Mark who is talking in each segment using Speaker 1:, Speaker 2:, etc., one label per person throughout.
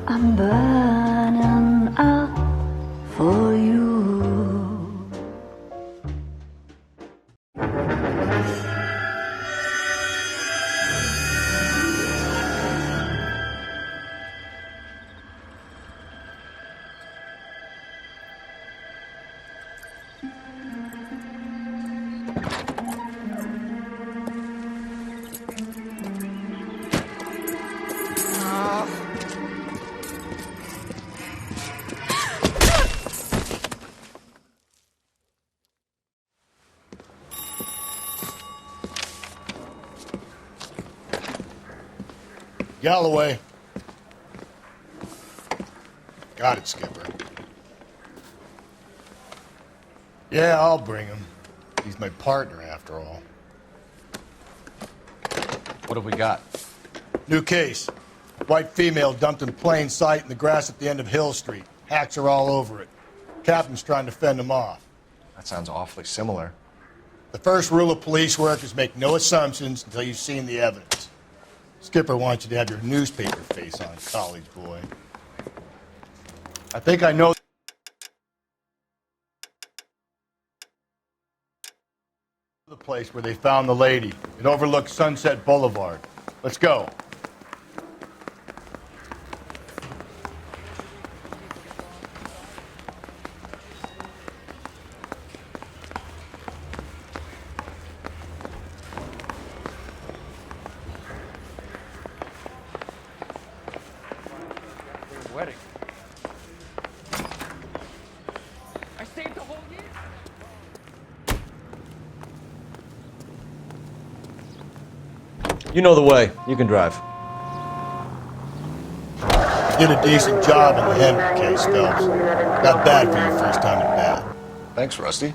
Speaker 1: I'm burning up for you.
Speaker 2: Galloway. Got it, Skipper. Yeah, I'll bring him. He's my partner, after all.
Speaker 3: What have we got?
Speaker 2: New case. White female dumped in plain sight in the grass at the end of Hill Street. Hacks are all over it. Captain's trying to fend him off.
Speaker 3: That sounds awfully similar.
Speaker 2: The first rule of police work is make no assumptions until you've seen the evidence. Skipper wants you to have your newspaper face on, college boy. I think I know the place where they found the lady. It overlooks Sunset Boulevard. Let's go.
Speaker 4: Wedding. I stayed the whole year.
Speaker 3: You know the way. You can drive.
Speaker 2: You did a decent job in the Henry case, Phelps. Not bad for your first time at bat.
Speaker 3: Thanks, Rusty.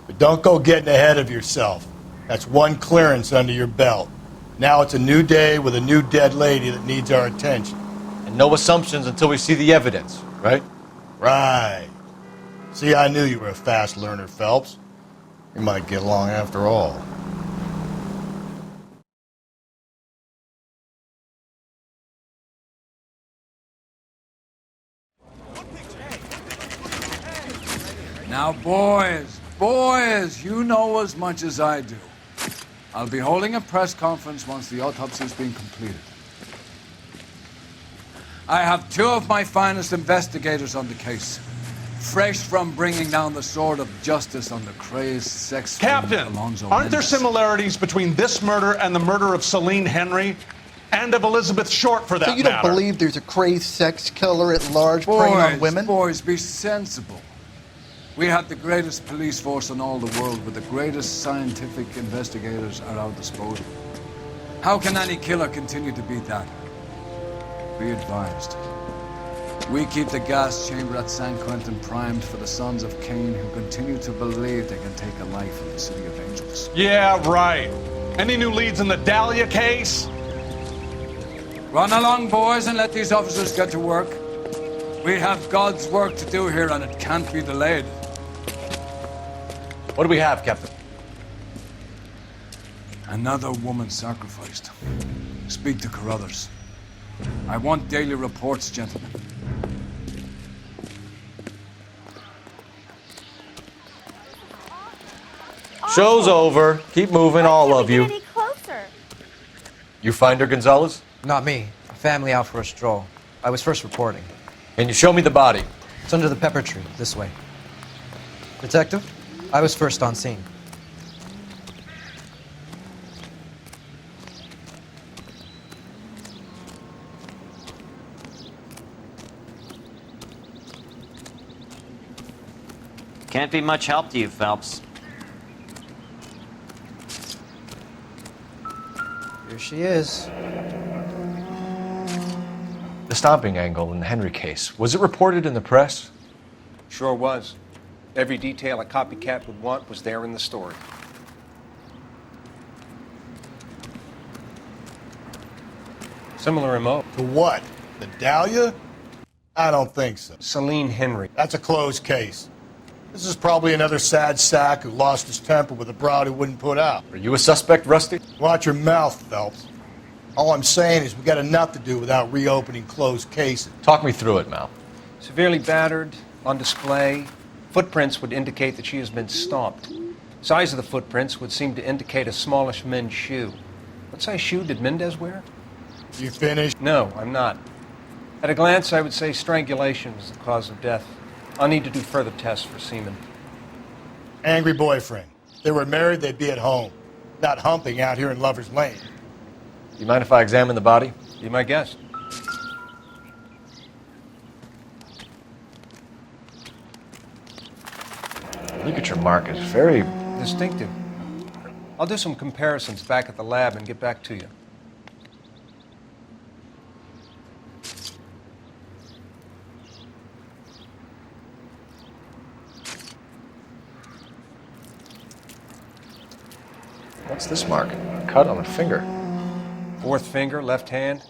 Speaker 2: But don't go getting ahead of yourself. That's one clearance under your belt. Now it's a new day with a new dead lady that needs our attention.
Speaker 3: And no assumptions until we see the evidence, right?
Speaker 2: Right. See, I knew you were a fast learner, Phelps. We might get along after all.
Speaker 5: Now, boys, you know as much as I do. I'll be holding a press conference once the autopsy's been completed. I have two of my finest investigators on the case, fresh from bringing down the sword of justice on the crazed sex
Speaker 6: Captain,
Speaker 5: Alonzo
Speaker 6: aren't there
Speaker 5: Mendes.
Speaker 6: similarities between this murder and the murder of Celine Henry? And of Elizabeth Short, for that
Speaker 7: So you don't
Speaker 6: matter?
Speaker 7: believe there's a crazed sex killer at large preying on women?
Speaker 5: Boys, be sensible. We have the greatest police force in all the world, with the greatest scientific investigators at our disposal. How can any killer continue to beat that? Be advised. We keep the gas chamber at San Quentin primed for the sons of Cain who continue to believe they can take a life in the City of Angels.
Speaker 6: Yeah, right. Any new leads in the Dahlia case?
Speaker 5: Run along, boys, and let these officers get to work. We have God's work to do here, and it can't be delayed.
Speaker 3: What do we have, Captain?
Speaker 5: Another woman sacrificed. Speak to Carruthers. I want daily reports, gentlemen.
Speaker 3: Show's over. Keep moving, all of you.
Speaker 8: Get any closer?
Speaker 3: You find her, Gonzalez?
Speaker 9: Not me. A family out for a stroll. I was first reporting.
Speaker 3: Can you show me the body?
Speaker 9: It's under the pepper tree, this way. Detective, I was first on scene.
Speaker 10: Can't be much help to you, Phelps.
Speaker 9: Here she is.
Speaker 3: The stomping angle in the Henry case. Was it reported in the press?
Speaker 11: Sure was. Every detail a copycat would want was there in the story. Similar MO.
Speaker 2: To what? The Dahlia? I don't think so.
Speaker 11: Celine Henry.
Speaker 2: That's a closed case. This is probably another sad sack who lost his temper with a broad who wouldn't put out.
Speaker 3: Are you a suspect, Rusty?
Speaker 2: Watch your mouth, Phelps. All I'm saying is we got enough to do without reopening closed cases.
Speaker 3: Talk me through it, Mal.
Speaker 11: Severely battered, on display. Footprints would indicate that she has been stomped. Size of the footprints would seem to indicate a smallish men's shoe. What size shoe did Mendez wear?
Speaker 2: You finished?
Speaker 11: No, I'm not. At a glance, I would say strangulation was the cause of death. I'll need to do further tests for semen.
Speaker 2: Angry boyfriend. If they were married, they'd be at home, not humping out here in Lover's Lane.
Speaker 3: Do you mind if I examine the body?
Speaker 11: Be my guest.
Speaker 3: Ligature mark is very...
Speaker 11: Distinctive. I'll do some comparisons back at the lab and get back to you.
Speaker 3: What's this mark? A cut on a finger.
Speaker 11: Fourth finger, left hand.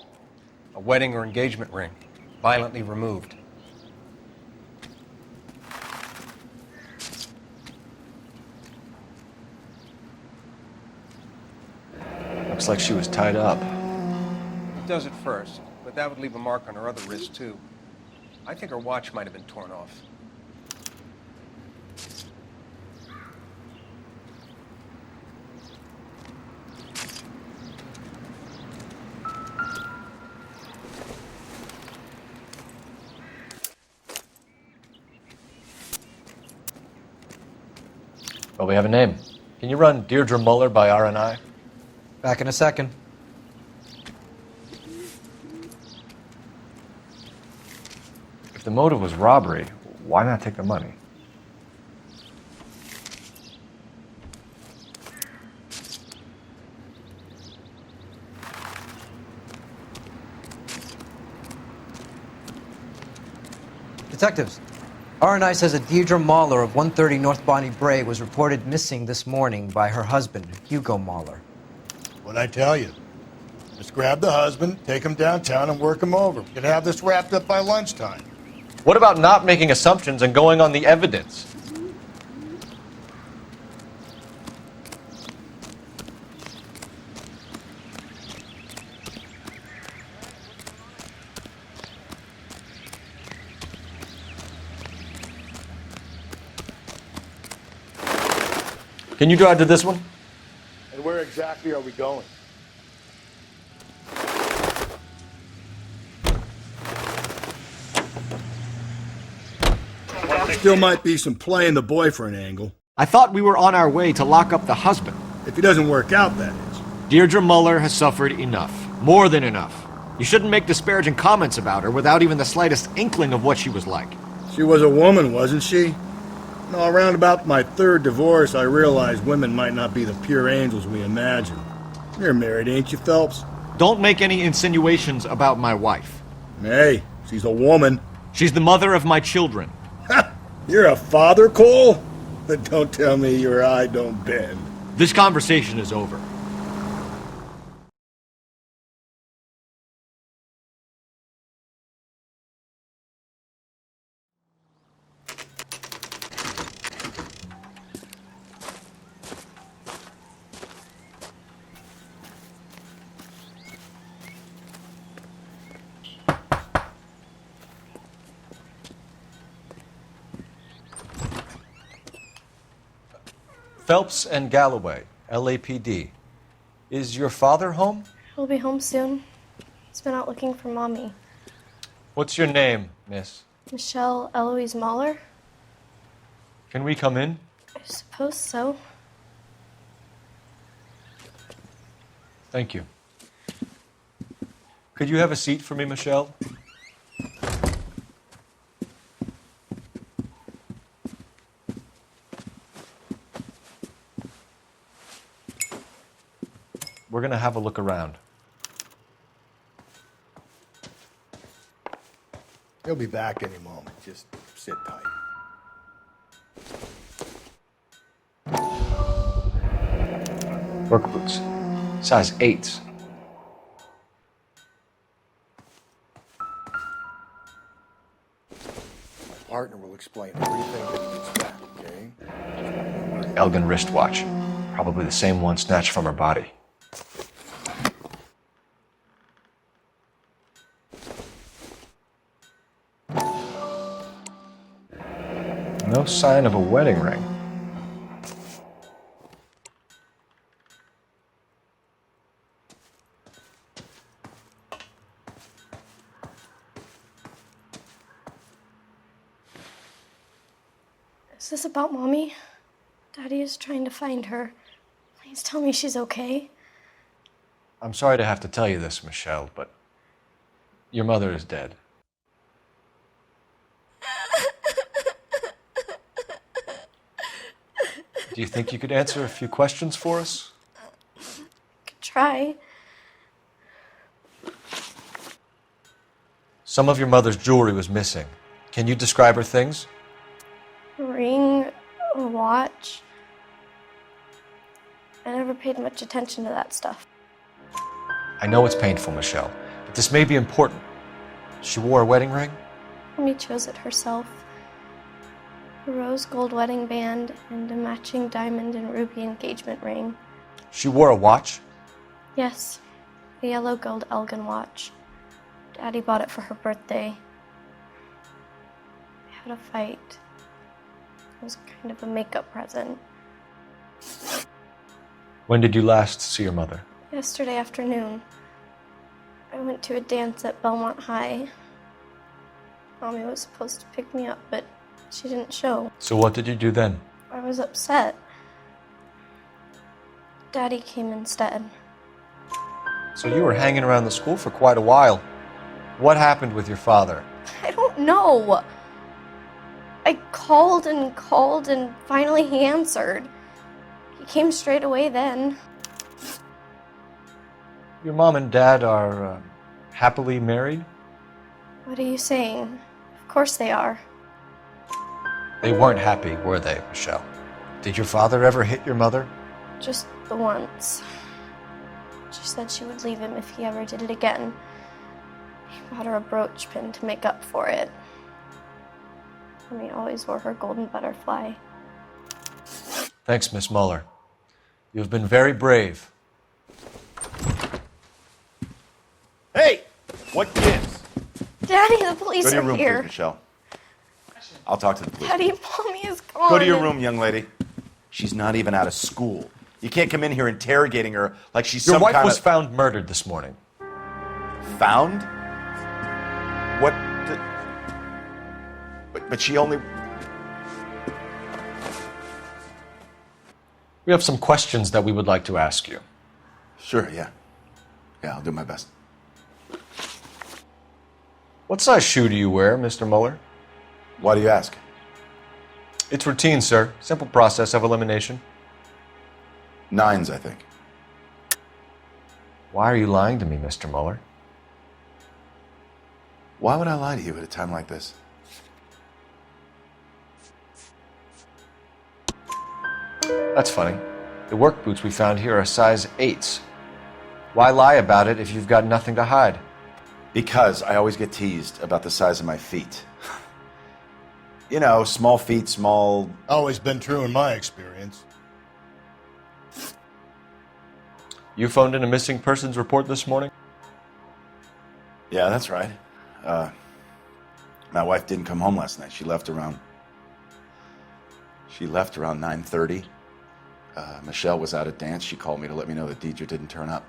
Speaker 11: A wedding or engagement ring. Violently removed.
Speaker 3: Looks like she was tied up.
Speaker 11: It does at first, but that would leave a mark on her other wrist, too. I think her watch might have been torn off.
Speaker 3: Well, we have a name. Can you run Deirdre Muller by RNI?
Speaker 9: Back in a second.
Speaker 3: If the motive was robbery, why not take the money?
Speaker 9: Detectives, RNI says that Deirdre Mahler of 130 North Bonnie Bray was reported missing this morning by her husband, Hugo Mahler.
Speaker 2: What'd I tell you? Just grab the husband, take him downtown, and work him over. We could have this wrapped up by lunchtime.
Speaker 3: What about not making assumptions and going on the evidence? Can you drive to this one?
Speaker 2: And where exactly are we going? Still might be some playing the boyfriend angle.
Speaker 8: I thought we were on our way to lock up the husband.
Speaker 2: If he doesn't work out, that is.
Speaker 8: Deirdre Muller has suffered enough. More than enough. You shouldn't make disparaging comments about her without even the slightest inkling of what she was like.
Speaker 2: She was a woman, wasn't she? No, around about my third divorce, I realized women might not be the pure angels we imagine. You're married, ain't you, Phelps?
Speaker 8: Don't make any insinuations about my wife.
Speaker 2: Hey, she's a woman.
Speaker 8: She's the mother of my children.
Speaker 2: You're a father, Cole? But don't tell me your eye don't bend.
Speaker 8: This conversation is over.
Speaker 3: Phelps and Galloway, LAPD. Is your father home?
Speaker 12: He'll be home soon. He's been out looking for Mommy.
Speaker 3: What's your name, miss?
Speaker 12: Michelle Eloise Mahler?
Speaker 3: Can we come in?
Speaker 12: I suppose so.
Speaker 3: Thank you. Could you have a seat for me, Michelle? We're going to have a look around.
Speaker 2: He'll be back any moment. Just sit tight.
Speaker 3: Work boots. Size 8s.
Speaker 2: My partner will explain everything that he gets back, okay?
Speaker 3: Elgin wristwatch. Probably the same one snatched from her body. No sign of a wedding ring.
Speaker 12: Is this about Mommy? Daddy is trying to find her. Please tell me she's okay.
Speaker 3: I'm sorry to have to tell you this, Michelle, but your mother is dead. Do you think you could answer a few questions for us?
Speaker 12: Could try.
Speaker 3: Some of your mother's jewelry was missing. Can you describe her things?
Speaker 12: A ring, a watch. I never paid much attention to that stuff.
Speaker 3: I know it's painful, Michelle, but this may be important. She wore a wedding ring?
Speaker 12: Mommy chose it herself. A rose gold wedding band and a matching diamond and ruby engagement ring.
Speaker 3: She wore a watch?
Speaker 12: Yes, a yellow gold Elgin watch. Daddy bought it for her birthday. We had a fight. It was kind of a makeup present.
Speaker 3: When did you last see your mother?
Speaker 12: Yesterday afternoon. I went to a dance at Belmont High. Mommy was supposed to pick me up, but she didn't show.
Speaker 3: So what did you do then?
Speaker 12: I was upset. Daddy came instead.
Speaker 3: So you were hanging around the school for quite a while. What happened with your father?
Speaker 12: I don't know. I called and finally he answered. He came straight away then.
Speaker 3: Your mom and dad are happily married?
Speaker 12: What are you saying? Of course they are.
Speaker 3: They weren't happy, were they, Michelle? Did your father ever hit your mother?
Speaker 12: Just the once. She said she would leave him if he ever did it again. He bought her a brooch pin to make up for it. Mommy always wore her golden butterfly.
Speaker 3: Thanks, Miss Muller. You have been very brave.
Speaker 13: Hey! What gives?
Speaker 12: Daddy, the police
Speaker 13: Go to your
Speaker 12: are
Speaker 13: room,
Speaker 12: here.
Speaker 13: please, Michelle. I'll talk to the police.
Speaker 12: Daddy, Mommy is gone.
Speaker 13: Go to your room, young lady. She's not even out of school. You can't come in here interrogating her like she's
Speaker 3: Your
Speaker 13: some
Speaker 3: wife
Speaker 13: kind
Speaker 3: was
Speaker 13: of...
Speaker 3: found murdered this morning.
Speaker 13: Found? What the... But she only...
Speaker 3: We have some questions that we would like to ask you.
Speaker 13: Sure, yeah. Yeah, I'll do my best.
Speaker 3: What size shoe do you wear, Mr. Muller?
Speaker 13: Why do you ask?
Speaker 3: It's routine, sir. Simple process of elimination.
Speaker 13: 9s, I think.
Speaker 3: Why are you lying to me, Mr. Muller?
Speaker 13: Why would I lie to you at a time like this?
Speaker 3: That's funny. The work boots we found here are size 8s. Why lie about it if you've got nothing to hide?
Speaker 13: Because I always get teased about the size of my feet. You know, small feet, small...
Speaker 2: Always been true in my experience.
Speaker 3: You phoned in a missing persons report this morning?
Speaker 13: Yeah, that's right. My wife didn't come home last night. She left around 9:30. Michelle was out at dance. She called me to let me know that Deidre didn't turn up.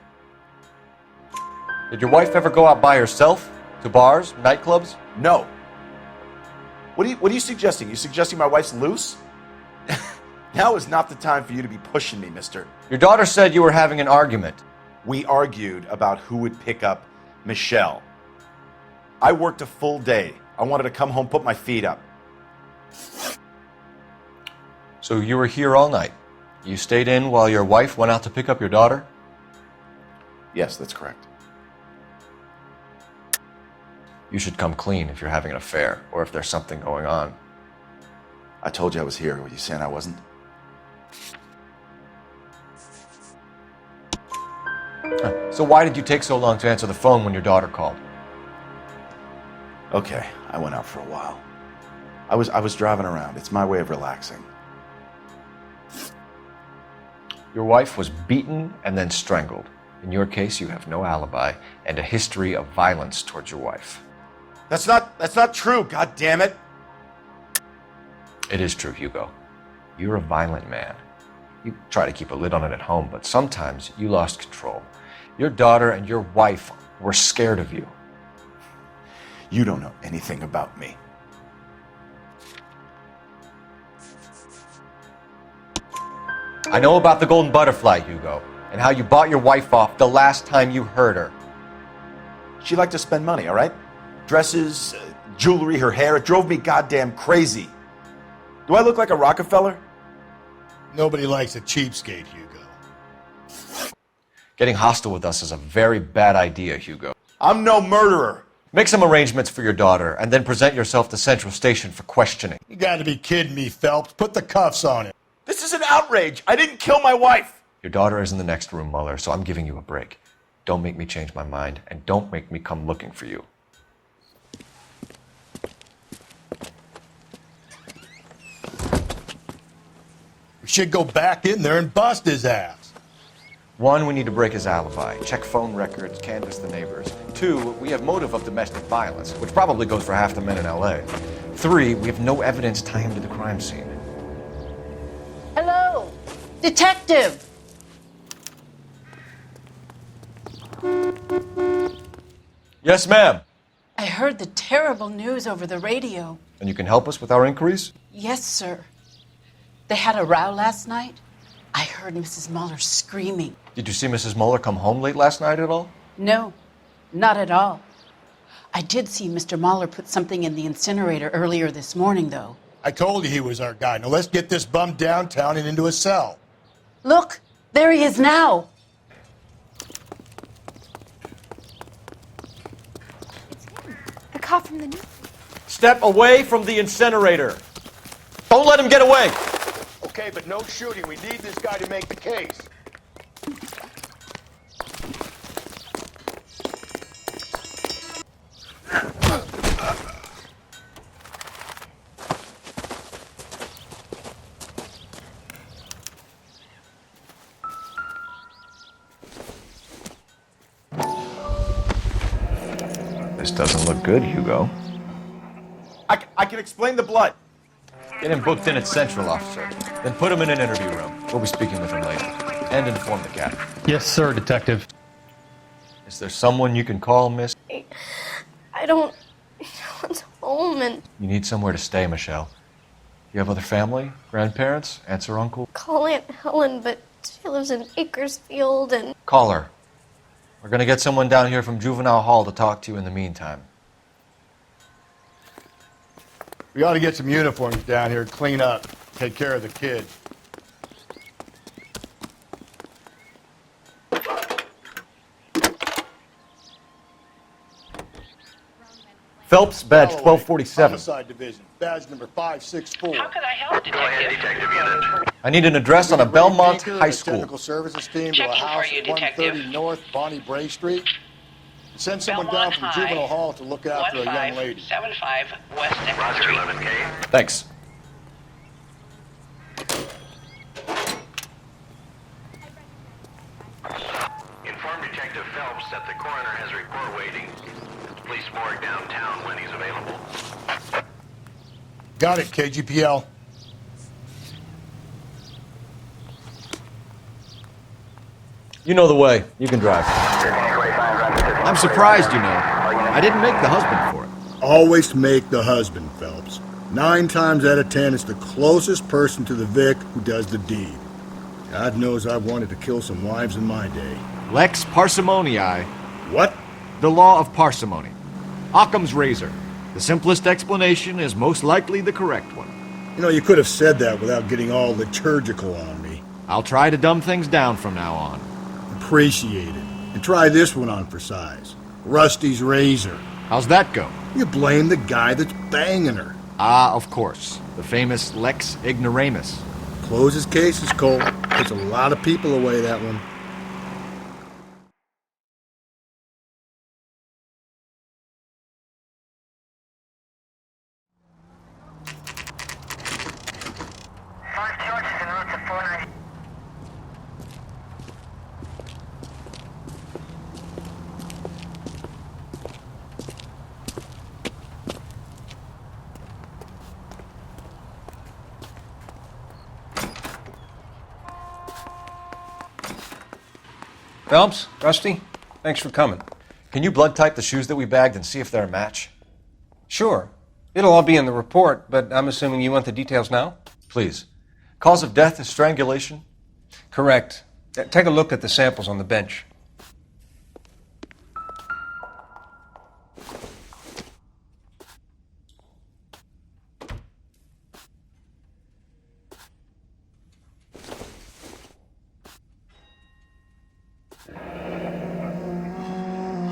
Speaker 3: Did your wife ever go out by herself? To bars, nightclubs?
Speaker 13: No. What are you suggesting? You suggesting my wife's loose? Now is not the time for you to be pushing me, mister.
Speaker 3: Your daughter said you were having an argument.
Speaker 13: We argued about who would pick up Michelle. I worked a full day. I wanted to come home, put my feet up.
Speaker 3: So you were here all night? You stayed in while your wife went out to pick up your daughter?
Speaker 13: Yes, that's correct.
Speaker 3: You should come clean if you're having an affair, or if there's something going on.
Speaker 13: I told you I was here. Were you saying I wasn't?
Speaker 3: So why did you take so long to answer the phone when your daughter called?
Speaker 13: Okay, I went out for a while. I was driving around. It's my way of relaxing.
Speaker 3: Your wife was beaten and then strangled. In your case, you have no alibi and a history of violence towards your wife.
Speaker 13: That's not true, god damn it.
Speaker 3: It is true, Hugo. You're a violent man. You try to keep a lid on it at home, but sometimes you lost control. Your daughter and your wife were scared of you.
Speaker 13: You don't know anything about me.
Speaker 3: I know about the golden butterfly, Hugo, and how you bought your wife off the last time you heard her.
Speaker 13: She liked to spend money, all right? Dresses, jewelry, her hair. It drove me goddamn crazy. Do I look like a Rockefeller?
Speaker 2: Nobody likes a cheapskate, Hugo.
Speaker 3: Getting hostile with us is a very bad idea, Hugo.
Speaker 13: I'm no murderer.
Speaker 3: Make some arrangements for your daughter, and then present yourself to Central Station for questioning.
Speaker 2: You gotta be kidding me, Phelps. Put the cuffs on him.
Speaker 13: This is an outrage. I didn't kill my wife.
Speaker 3: Your daughter is in the next room, Mueller, so I'm giving you a break. Don't make me change my mind, and don't make me come looking for you.
Speaker 2: We should go back in there and bust his ass.
Speaker 3: 1, we need to break his alibi, check phone records, canvass the neighbors. 2, we have motive of domestic violence, which probably goes for half the men in L.A. 3, we have no evidence tying him to the crime scene.
Speaker 14: Hello, detective.
Speaker 3: Yes, ma'am.
Speaker 14: I heard the terrible news over the radio.
Speaker 3: And you can help us with our inquiries?
Speaker 14: Yes, sir. They had a row last night. I heard Mrs. Mueller screaming.
Speaker 3: Did you see Mrs. Mueller come home late last night at all?
Speaker 14: No, not at all. I did see Mr. Mueller put something in the incinerator earlier this morning, though.
Speaker 2: I told you he was our guy. Now let's get this bum downtown and into a cell.
Speaker 14: Look, there he is now.
Speaker 12: The cop from the news.
Speaker 3: Step away from the incinerator. Don't let him get away.
Speaker 2: Okay, but no shooting. We need this guy to make the case.
Speaker 3: This doesn't look good, Hugo.
Speaker 13: I can explain the blood.
Speaker 3: Get him booked in at Central, officer. Then put him in an interview room. We'll be speaking with him later. And inform the captain.
Speaker 6: Yes, sir, Detective.
Speaker 3: Is there someone you can call, miss?
Speaker 12: I don't... No one's home and...
Speaker 3: You need somewhere to stay, Michelle. You have other family? Grandparents? Aunts or uncle?
Speaker 12: Call Aunt Helen, but she lives in Bakersfield and...
Speaker 3: Call her. We're gonna get someone down here from Juvenile Hall to talk to you in the meantime.
Speaker 2: We ought to get some uniforms down here, clean up, take care of the kid.
Speaker 3: Phelps, badge
Speaker 2: Galloway,
Speaker 3: 1247.
Speaker 2: Homicide Division, badge number 564.
Speaker 4: How could I help, Detective?
Speaker 3: I need an address on a Belmont High School.
Speaker 2: Technical services team to a
Speaker 4: Checking
Speaker 2: house
Speaker 4: for you,
Speaker 2: at 130
Speaker 4: Detective.
Speaker 2: North Bonnie Bray Street. Send someone down
Speaker 4: Belmont
Speaker 2: from
Speaker 4: High,
Speaker 2: Juvenile Hall to look after a young lady.
Speaker 4: 1575 West Second Street.
Speaker 3: Thanks.
Speaker 15: Inform Detective Phelps that the coroner has a report waiting at the police morgue downtown when he's available.
Speaker 2: Got it, KGPL.
Speaker 3: You know the way. You can drive.
Speaker 8: I'm surprised, you know. I didn't make the husband for it.
Speaker 2: Always make the husband, Phelps. 9 times out of 10, it's the closest person to the Vic who does the deed. God knows I've wanted to kill some wives in my day.
Speaker 8: Lex parsimoniae.
Speaker 2: What?
Speaker 8: The law of parsimony. Occam's razor. The simplest explanation is most likely the correct one.
Speaker 2: You know, you could have said that without getting all liturgical on me.
Speaker 8: I'll try to dumb things down from now on.
Speaker 2: Appreciate it. And try this one on for size. Rusty's razor.
Speaker 8: How's that go?
Speaker 2: You blame the guy that's banging her.
Speaker 8: Ah, of course. The famous Lex ignoramus.
Speaker 2: Closes cases, Cole. Puts a lot of people away, that one.
Speaker 11: Phelps, Rusty, thanks for coming.
Speaker 3: Can you blood type the shoes that we bagged and see if they're a match?
Speaker 11: Sure. It'll all be in the report, but I'm assuming you want the details now?
Speaker 3: Please. Cause of death is strangulation?
Speaker 11: Correct. Take a look at the samples on the bench.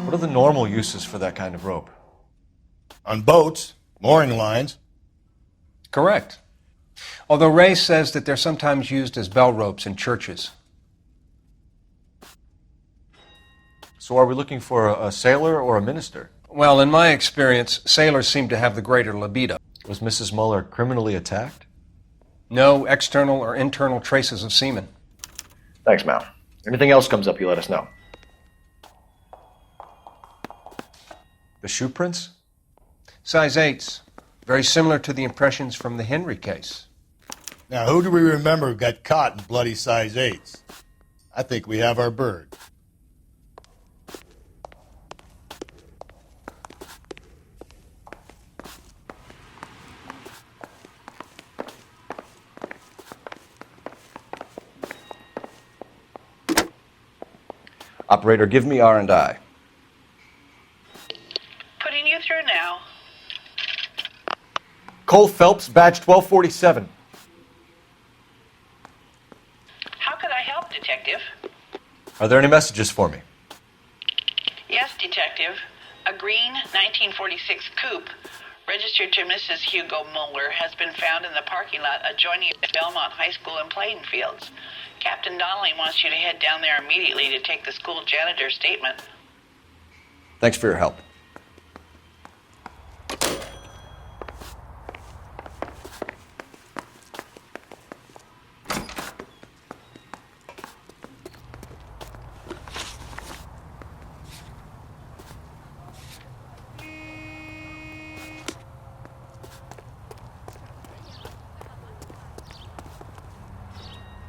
Speaker 3: What are the normal uses for that kind of rope?
Speaker 2: On boats, mooring lines.
Speaker 11: Correct. Although Ray says that they're sometimes used as bell ropes in churches.
Speaker 3: So are we looking for a sailor or a minister?
Speaker 11: Well, in my experience, sailors seem to have the greater libido.
Speaker 3: Was Mrs. Muller criminally attacked?
Speaker 11: No external or internal traces of semen.
Speaker 3: Thanks, Mal. Anything else comes up, you let us know. The shoe prints?
Speaker 11: Size 8s. Very similar to the impressions from the Henry case.
Speaker 2: Now, who do we remember got caught in bloody size 8s? I think we have our bird.
Speaker 3: Operator, give me R&I.
Speaker 4: Putting you through now.
Speaker 3: Cole Phelps, badge 1247.
Speaker 4: How could I help, Detective?
Speaker 3: Are there any messages for me?
Speaker 4: Yes, Detective. A green 1946 coupe registered to Mrs. Hugo Muller has been found in the parking lot adjoining Belmont High School in Plainfields. Captain Donnelly wants you to head down there immediately to take the school janitor's statement.
Speaker 3: Thanks for your help.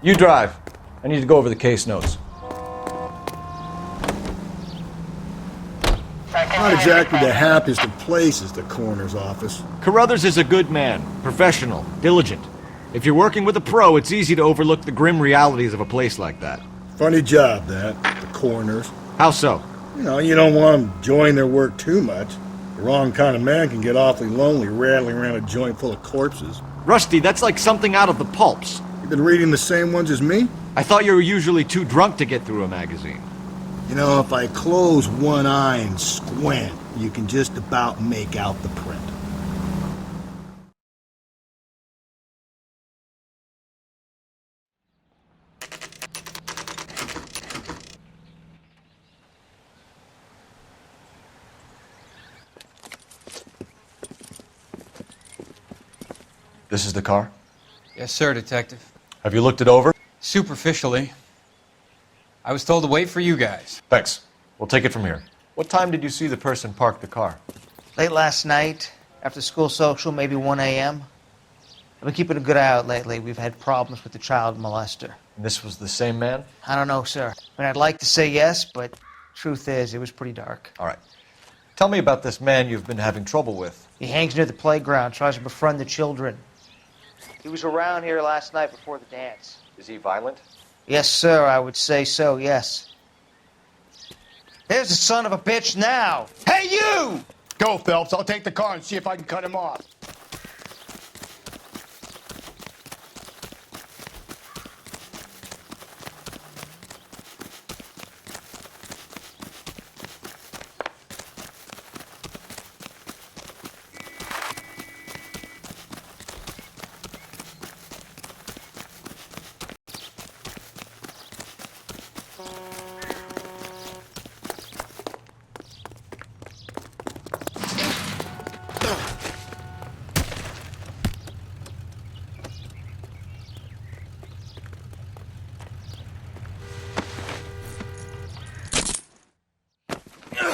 Speaker 3: You drive. I need to go over the case notes.
Speaker 2: Not exactly the happiest of places, the coroner's office.
Speaker 8: Carruthers is a good man, professional, diligent. If you're working with a pro, it's easy to overlook the grim realities of a place like that.
Speaker 2: Funny job, that, the coroner's.
Speaker 8: How so?
Speaker 2: You know, you don't want them enjoying their work too much. The wrong kind of man can get awfully lonely rattling around a joint full of corpses.
Speaker 8: Rusty, that's like something out of the pulps.
Speaker 2: You been reading the same ones as me?
Speaker 8: I thought you were usually too drunk to get through a magazine.
Speaker 2: You know, if I close one eye and squint, you can just about make out the print.
Speaker 3: This is the car?
Speaker 16: Yes, sir, Detective.
Speaker 3: Have you looked it over?
Speaker 16: Superficially. I was told to wait for you guys.
Speaker 3: Thanks. We'll take it from here. What time did you see the person park the car?
Speaker 17: Late last night, after school social, maybe 1 a.m. I've been keeping a good eye out lately. We've had problems with the child molester.
Speaker 3: And this was the same man?
Speaker 17: I don't know, sir. I mean, I'd like to say yes, but truth is, it was pretty dark.
Speaker 3: All right. Tell me about this man you've been having trouble with.
Speaker 17: He hangs near the playground, tries to befriend the children. He was around here last night before the dance.
Speaker 3: Is he violent?
Speaker 17: Yes, sir, I would say so, yes. There's the son of a bitch now. Hey, you!
Speaker 2: Go, Phelps. I'll take the car and see if I can cut him off.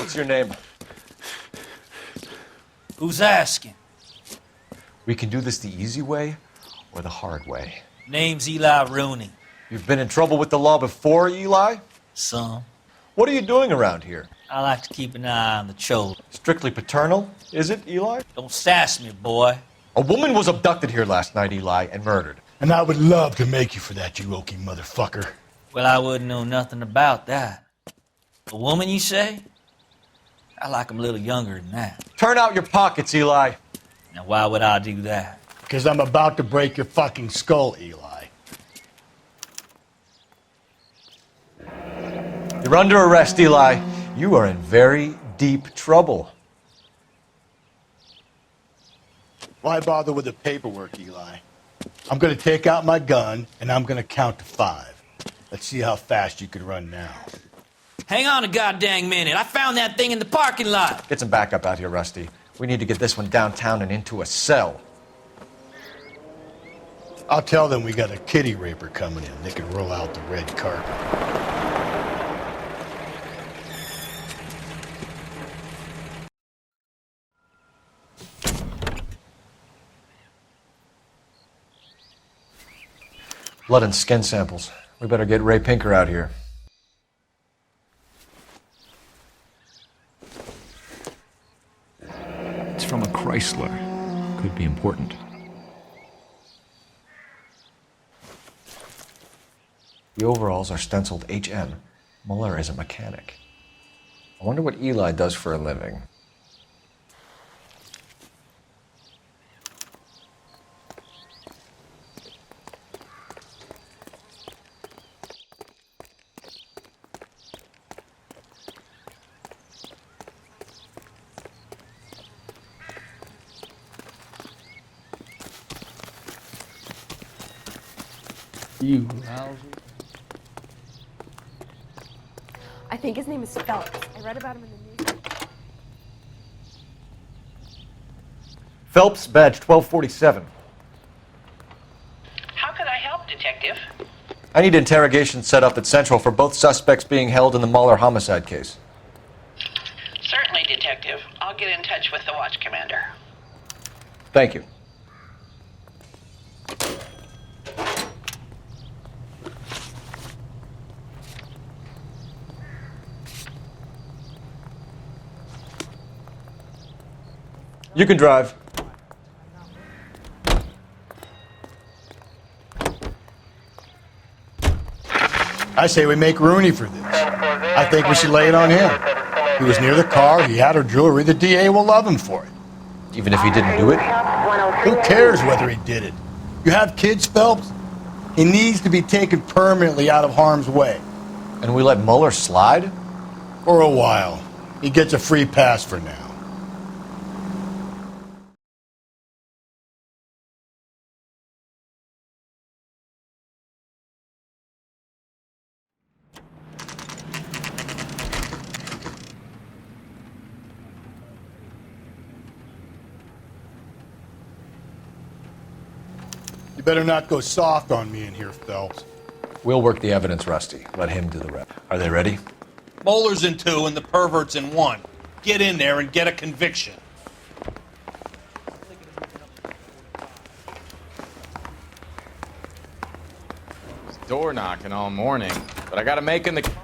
Speaker 3: What's your name?
Speaker 18: Who's asking?
Speaker 3: We can do this the easy way or the hard way.
Speaker 18: Name's Eli Rooney.
Speaker 3: You've been in trouble with the law before, Eli?
Speaker 18: Some.
Speaker 3: What are you doing around here?
Speaker 18: I like to keep an eye on the children.
Speaker 3: Strictly paternal, is it, Eli?
Speaker 18: Don't sass me, boy.
Speaker 3: A woman was abducted here last night, Eli, and murdered.
Speaker 2: And I would love to make you for that, you oaky motherfucker.
Speaker 18: Well, I wouldn't know nothing about that. A woman, you say? I like 'em a little younger than that.
Speaker 3: Turn out your pockets, Eli.
Speaker 18: Now, why would I do that?
Speaker 2: Because I'm about to break your fucking skull, Eli.
Speaker 3: You're under arrest, Eli. You are in very deep trouble.
Speaker 2: Why bother with the paperwork, Eli? I'm going to take out my gun, and I'm going to count to 5. Let's see how fast you can run now.
Speaker 18: Hang on a goddamn minute. I found that thing in the parking lot.
Speaker 3: Get some backup out here, Rusty. We need to get this one downtown and into a cell.
Speaker 2: I'll tell them we got a kitty raper coming in. They can roll out the red carpet.
Speaker 3: Blood and skin samples. We better get Ray Pinker out here.
Speaker 19: It's from a Chrysler. Could be important.
Speaker 3: The overalls are stenciled HM. Muller is a mechanic. I wonder what Eli does for a living.
Speaker 20: You lousy.
Speaker 21: I think his name is Phelps. I read about him in the news.
Speaker 3: Phelps, badge 1247.
Speaker 4: How could I help, Detective?
Speaker 3: I need interrogation set up at Central for both suspects being held in the Muller homicide case.
Speaker 4: Certainly, Detective. I'll get in touch with the watch commander.
Speaker 3: Thank you. You can drive.
Speaker 2: I say we make Rooney for this. I think we should lay it on him. He was near the car, he had her jewelry, the DA will love him for it.
Speaker 3: Even if he didn't do it?
Speaker 2: Who cares whether he did it? You have kids, Phelps? He needs to be taken permanently out of harm's way.
Speaker 3: And we let Muller slide?
Speaker 2: For a while. He gets a free pass for now. You better not go soft on me in here, Phelps.
Speaker 3: We'll work the evidence, Rusty. Let him do the rep. Are they ready?
Speaker 6: Bowler's in 2 and the pervert's in 1. Get in there and get a conviction.
Speaker 22: Door knocking all morning, but I gotta make in the car.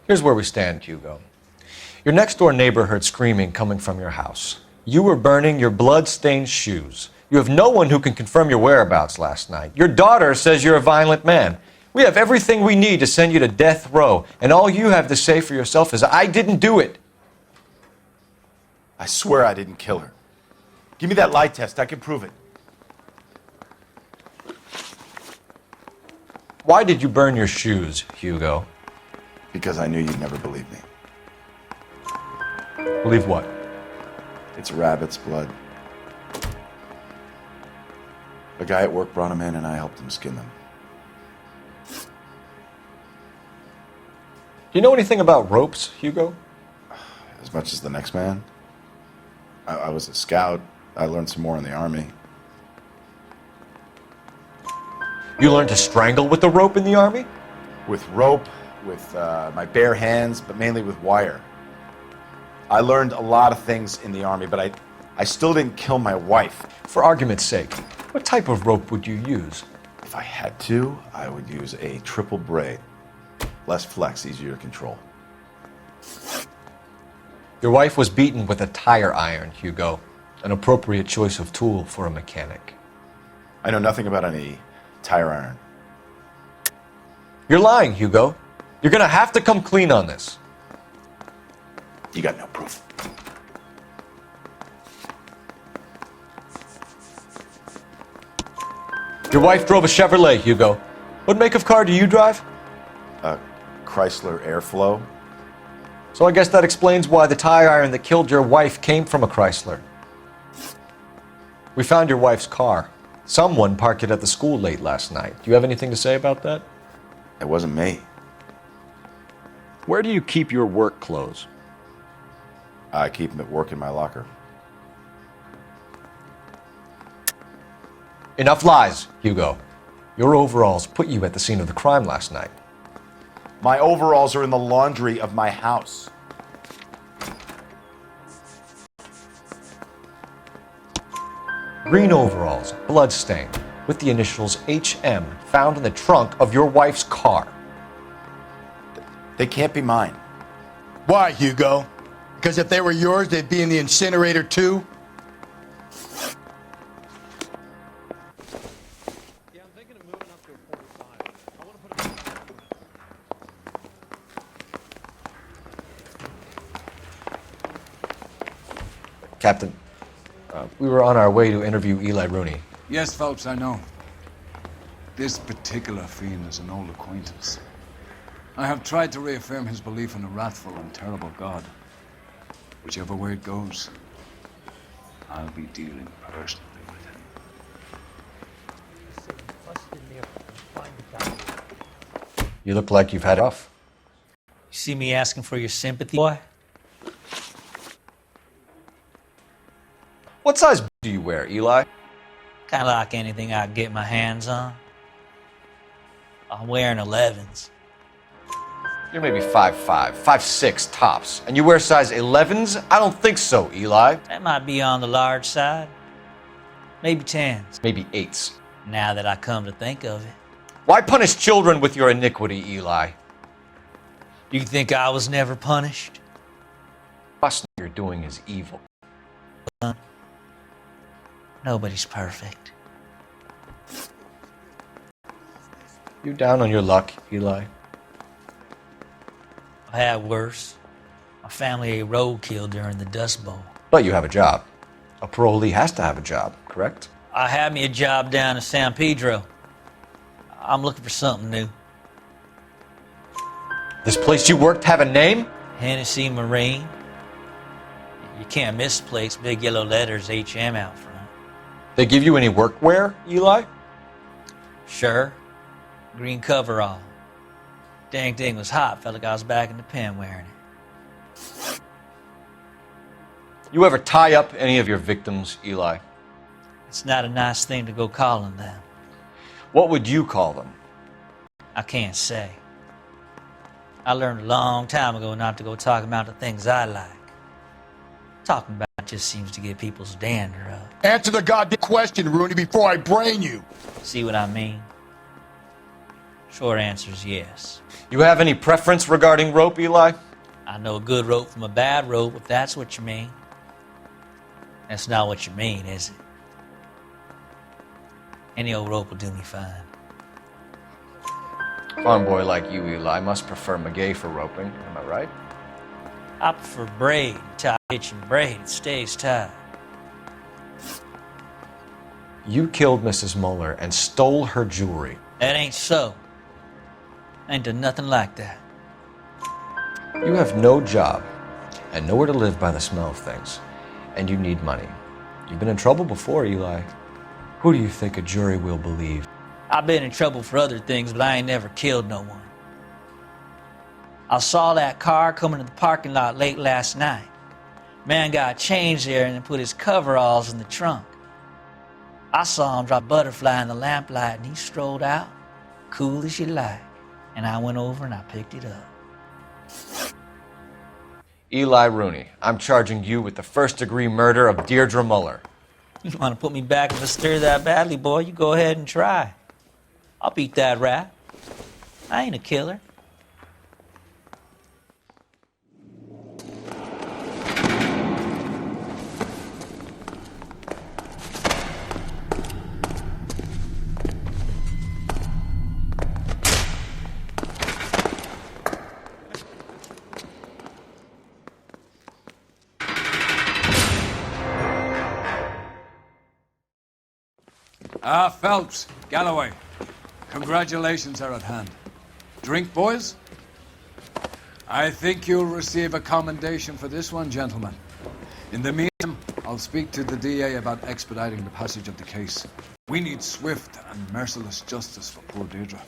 Speaker 3: Here's where we stand, Hugo. Your next door neighbor heard screaming coming from your house. You were burning your blood-stained shoes. You have no one who can confirm your whereabouts last night. Your daughter says you're a violent man. We have everything we need to send you to death row, and all you have to say for yourself is, I didn't do it.
Speaker 13: I swear I didn't kill her. Give me that lie test. I can prove it.
Speaker 3: Why did you burn your shoes, Hugo?
Speaker 13: Because I knew you'd never believe me.
Speaker 3: Believe what?
Speaker 13: It's rabbit's blood. A guy at work brought him in and I helped him skin them.
Speaker 3: Do you know anything about ropes, Hugo?
Speaker 13: As much as the next man. I was a scout. I learned some more in the Army.
Speaker 3: You learned to strangle with the rope in the Army?
Speaker 13: With rope, with my bare hands, but mainly with wire. I learned a lot of things in the Army, but I still didn't kill my wife.
Speaker 3: For argument's sake, what type of rope would you use?
Speaker 13: If I had to, I would use a triple braid. Less flex, easier to control.
Speaker 3: Your wife was beaten with a tire iron, Hugo. An appropriate choice of tool for a mechanic.
Speaker 13: I know nothing about any tire iron.
Speaker 3: You're lying, Hugo. You're gonna have to come clean on this.
Speaker 13: You got no proof.
Speaker 3: Your wife drove a Chevrolet, Hugo. What make of car do you drive?
Speaker 13: A Chrysler Airflow.
Speaker 3: So I guess that explains why the tire iron that killed your wife came from a Chrysler. We found your wife's car. Someone parked it at the school late last night. Do you have anything to say about that?
Speaker 13: It wasn't me.
Speaker 8: Where do you keep your work clothes?
Speaker 13: I keep them at work in my locker.
Speaker 3: Enough lies, Hugo. Your overalls put you at the scene of the crime last night.
Speaker 13: My overalls are in the laundry of my house.
Speaker 3: Green overalls, bloodstained, with the initials HM found in the trunk of your wife's car.
Speaker 13: They can't be mine.
Speaker 2: Why, Hugo? Because if they were yours, they'd be in the incinerator too?
Speaker 3: Captain, we were on our way to interview Eli Rooney.
Speaker 5: Yes, Phelps, I know. This particular fiend is an old acquaintance. I have tried to reaffirm his belief in a wrathful and terrible God. Whichever way it goes, I'll be dealing personally with him.
Speaker 3: You look like you've had enough.
Speaker 18: You see me asking for your sympathy, boy?
Speaker 3: What size do you wear, Eli?
Speaker 18: Kind of like anything I can get my hands on. I'm wearing 11s.
Speaker 3: You're maybe 5'5", 5'6" tops. And you wear size 11s? I don't think so, Eli.
Speaker 18: That might be on the large side. Maybe 10s.
Speaker 3: Maybe 8s.
Speaker 18: Now that I come to think of it.
Speaker 3: Why punish children with your iniquity, Eli?
Speaker 18: You think I was never punished?
Speaker 3: What you're doing is evil.
Speaker 18: Nobody's perfect.
Speaker 3: You down on your luck, Eli?
Speaker 18: I had worse. My family ate roadkill during the Dust Bowl.
Speaker 3: But you have a job. A parolee has to have a job, correct?
Speaker 18: I had me a job down in San Pedro. I'm looking for something new.
Speaker 3: This place you worked have a name?
Speaker 18: Hennessy Marine. You can't miss the place. Big yellow letters, HM out front.
Speaker 3: They give you any workwear, Eli?
Speaker 18: Sure. Green coverall. Dang thing was hot. Felt like I was back in the pen wearing it.
Speaker 3: You ever tie up any of your victims, Eli?
Speaker 18: It's not a nice thing to go calling them.
Speaker 3: What would you call them?
Speaker 18: I can't say. I learned a long time ago not to go talking about the things I like. Talking about it just seems to get people's dander up.
Speaker 2: Answer the goddamn question, Rooney, before I brain you.
Speaker 18: See what I mean? Short answer is yes.
Speaker 3: You have any preference regarding rope, Eli?
Speaker 18: I know a good rope from a bad rope, if that's what you mean. That's not what you mean, is it? Any old rope will do me fine.
Speaker 3: Farm boy like you, Eli, must prefer Magay for roping. Am I right?
Speaker 18: I prefer braid. Tie hitching braid. It stays tied.
Speaker 3: You killed Mrs. Muller and stole her jewelry.
Speaker 18: That ain't so. I ain't done nothing like that.
Speaker 3: You have no job and nowhere to live by the smell of things. And you need money. You've been in trouble before, Eli. Who do you think a jury will believe?
Speaker 18: I've been in trouble for other things, but I ain't never killed no one. I saw that car coming to the parking lot late last night. Man got changed there and then put his coveralls in the trunk. I saw him drop a butterfly in the lamplight and he strolled out, cool as you like. And I went over and I picked it up.
Speaker 3: Eli Rooney, I'm charging you with the first-degree murder of Deirdre Muller.
Speaker 18: You want to put me back in the stir that badly, boy? You go ahead and try. I'll beat that rap. I ain't a killer.
Speaker 5: Phelps, Galloway. Congratulations are at hand. Drink, boys? I think you'll receive a commendation for this one, gentlemen. In the meantime, I'll speak to the DA about expediting the passage of the case. We need swift and merciless justice for poor Deirdre.